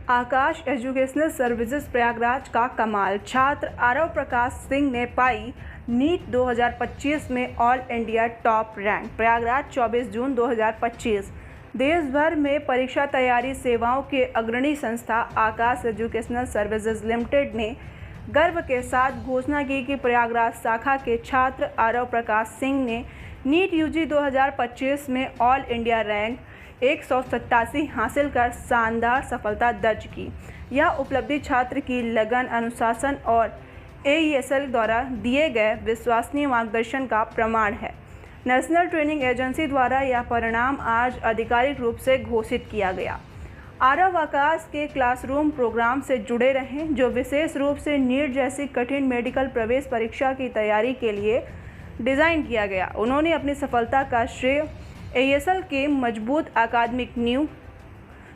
आकाश educational services Prayagraj का कमाल। छात्र आरव प्रकाश सिंह ने पाई नीट 2025 में all India top rank. Prayagraj 24 जून 2025। देश भर में परीक्षा तैयारी सेवाओं के अग्रणी संस्था आकाश एजुकेशनल सर्विसेज लिमिटेड ने गर्व के साथ घोषणा की कि प्रयागराज शाखा के छात्र आरव प्रकाश सिंह ने नीट यूजी 2025 में ऑल इंडिया रैंक 187 हासिल कर शानदार सफलता दर्ज की। यह उपलब्धि छात्र की लगन, अनुशासन और AESL द्वारा दिए गए विश्वसनीय मार्गदर्शन का प्रमाण है। नेशनल ट्रेनिंग एजेंसी द्वारा यह परिणाम आज आधिकारिक रूप से घोषित किया गया। आरव आकाश के क्लासरूम प्रोग्राम से जुड़े रहें, जो विशेष रूप से नीट जैसी कठिन मेडिकल प्रवेश परीक्षा की तैयारी के लिए डिज़ाइन किया गया। उन्होंने अपनी सफलता का श्रेय AESL के मजबूत अकादमिक नींव,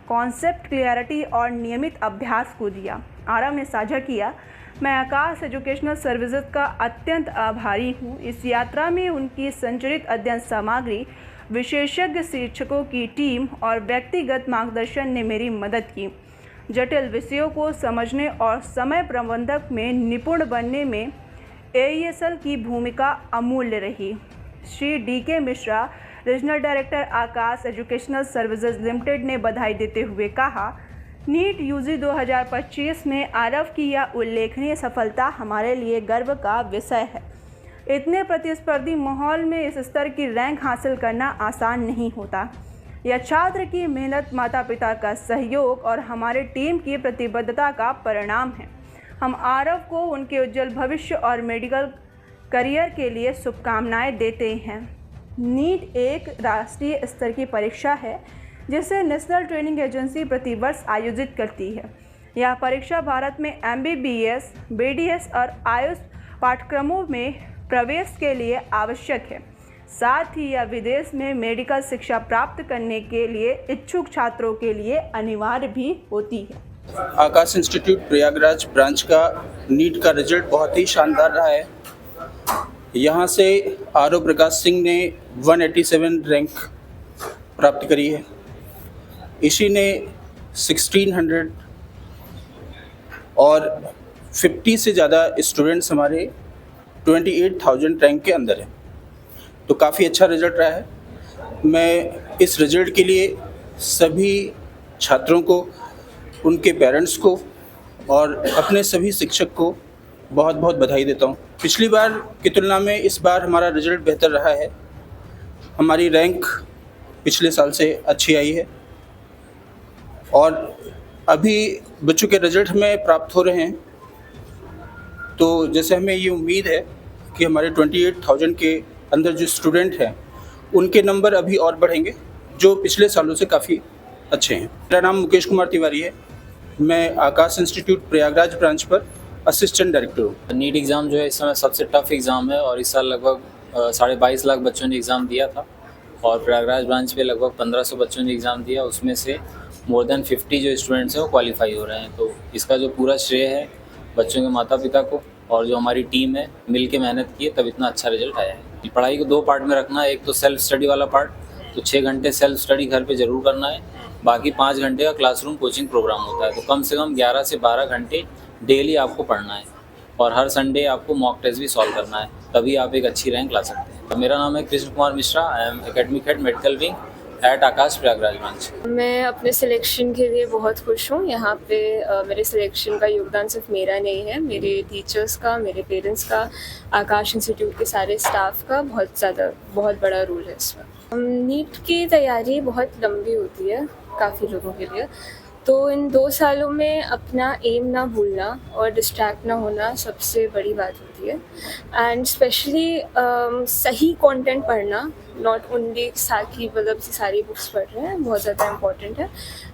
कॉन्सेप्ट क्लियरिटी और नियमित अभ्यास को दिया। आरव ने साझा किया, मैं आकाश एजुकेशनल सर्विसेज का अत्यंत आभारी हूँ। इस यात्रा में उनकी संचरित अध्ययन सामग्री, विशेषज्ञ शिक्षकों की टीम और व्यक्तिगत मार्गदर्शन ने मेरी मदद की। जटिल विषयों को समझने और समय प्रबंधन में निपुण बनने में AESL की भूमिका अमूल्य रही। Shri DK Mishra, regional director Aakash educational services limited ने बधाई देते हुए कहा, नीट यूजी 2025 में आरव की यह उल्लेखनीय सफलता हमारे लिए गर्व का विषय है। इतने प्रतिस्पर्धी माहौल में इस स्तर की रैंक हासिल करना आसान नहीं होता। यह छात्र की मेहनत, माता पिता का सहयोग और हमारी टीम की प्रतिबद्धता का परिणाम है। हम आरव को उनके उज्जवल भविष्य और मेडिकल करियर के लिए शुभकामनाएं देते हैं। नीट एक राष्ट्रीय स्तर की परीक्षा है जिसे नेशनल ट्रेनिंग एजेंसी प्रतिवर्ष आयोजित करती है। यह परीक्षा भारत में MBBS, BDS और आयुष पाठ्यक्रमों में प्रवेश के लिए आवश्यक है। साथ ही यह विदेश में मेडिकल शिक्षा प्राप्त करने के लिए इच्छुक छात्रों के लिए अनिवार्य भी होती है। आकाश इंस्टीट्यूट प्रयागराज ब्रांच का नीट का रिजल्ट बहुत ही शानदार रहा है। यहाँ से आरव प्रकाश सिंह ने 187 रैंक प्राप्त करी है। इसी ने 1600 और 50 से ज़्यादा स्टूडेंट्स हमारे 28,000 रैंक के अंदर हैं, तो काफ़ी अच्छा रिजल्ट रहा है। मैं इस रिजल्ट के लिए सभी छात्रों को, उनके पेरेंट्स को और अपने सभी शिक्षक को बहुत बहुत बधाई देता हूँ। पिछली बार की तुलना में इस बार हमारा रिजल्ट बेहतर रहा है। हमारी रैंक पिछले साल से अच्छी आई है और अभी बच्चों के रिजल्ट हमें प्राप्त हो रहे हैं, तो जैसे हमें ये उम्मीद है कि हमारे 28,000 के अंदर जो स्टूडेंट हैं उनके नंबर अभी और बढ़ेंगे, जो पिछले सालों से काफ़ी अच्छे हैं। मेरा नाम मुकेश कुमार तिवारी है। मैं आकाश इंस्टीट्यूट प्रयागराज ब्रांच पर असिस्टेंट डायरेक्टर हूँ। नीट एग्ज़ाम जो है इस समय सबसे टफ एग्ज़ाम है और इस साल लगभग 22.5 लाख बच्चों ने एग्ज़ाम दिया था और प्रयागराज ब्रांच पे लगभग 1500 बच्चों ने एग्ज़ाम दिया। उसमें से मोर देन 50 जो स्टूडेंट्स हैं वो क्वालिफाई हो रहे हैं। तो इसका जो पूरा श्रेय है बच्चों के माता पिता को और जो हमारी टीम है मिल के मेहनत की है, तब इतना अच्छा रिजल्ट आया है। पढ़ाई को 2 पार्ट में रखना है। एक तो सेल्फ स्टडी वाला पार्ट, तो 6 घंटे सेल्फ स्टडी घर पे ज़रूर करना है। बाकी 5 घंटे का क्लासरूम कोचिंग प्रोग्राम होता है, तो कम से कम 11 से 12 घंटे डेली आपको पढ़ना है और हर संडे आपको मॉक टेस्ट भी सॉल्व करना है, तभी आप एक अच्छी रैंक ला सकते हैं। मेरा नाम है Krishna Kumar Mishra. I am academic head medical wing at Aakash Prayagraj branch. मैं अपने सिलेक्शन के लिए बहुत खुश हूँ। यहाँ पे मेरे सिलेक्शन का योगदान सिर्फ मेरा नहीं है, मेरे टीचर्स का, मेरे पेरेंट्स का, आकाश इंस्टीट्यूट के सारे स्टाफ का बहुत बड़ा रोल है इसमें। नीट की तैयारी बहुत लंबी होती है काफ़ी लोगों के लिए, तो इन 2 सालों में अपना एम ना भूलना और डिस्ट्रैक्ट ना होना सबसे बड़ी बात होती है। एंड स्पेशली सही कंटेंट पढ़ना, नॉट ओनली सारी बुक्स पढ़ रहे हैं, बहुत ज़्यादा इम्पॉर्टेंट है।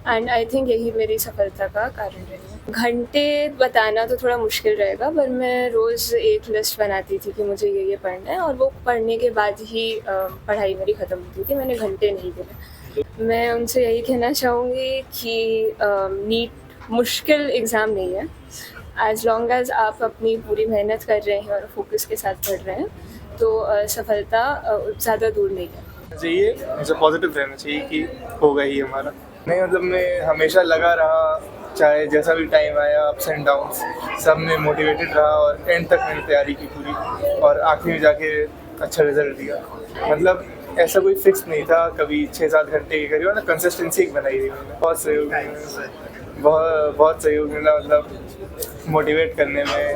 एंड आई थिंक यही मेरी सफलता का कारण रही है। घंटे बताना तो थोड़ा मुश्किल रहेगा, पर मैं रोज़ एक लिस्ट बनाती थी कि मुझे ये पढ़ना है और वो पढ़ने के बाद ही पढ़ाई मेरी ख़त्म होती थी। मैंने घंटे नहीं गिने। मैं उनसे यही कहना चाहूँगी कि नीट मुश्किल एग्ज़ाम नहीं है। एज़ लॉन्ग एज़ आप अपनी पूरी मेहनत कर रहे हैं और फोकस के साथ पढ़ रहे हैं, तो सफलता ज़्यादा दूर नहीं है। चाहिए, मुझे पॉजिटिव रहना चाहिए कि होगा ही हमारा। नहीं, मतलब मैं हमेशा लगा रहा चाहे जैसा भी टाइम आया, अप्स एंड डाउन्स, सब में मोटिवेटेड रहा और एंड तक मैंने तैयारी की पूरी और आखिर में जाके अच्छा रिजल्ट दिया। मतलब ऐसा कोई फिक्स नहीं था, कभी 6-7 घंटे की करी और ना कंसिस्टेंसी एक बनाई थी मैंने। बहुत सहयोग बहुत सहयोग मिला, मतलब मोटिवेट करने में,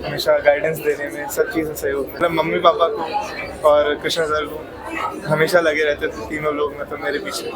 हमेशा गाइडेंस देने में, सब चीज़ में सहयोग। मतलब मम्मी पापा को और कृष्णा सर को हमेशा लगे रहते थे, तीनों लोग मतलब मेरे पीछे।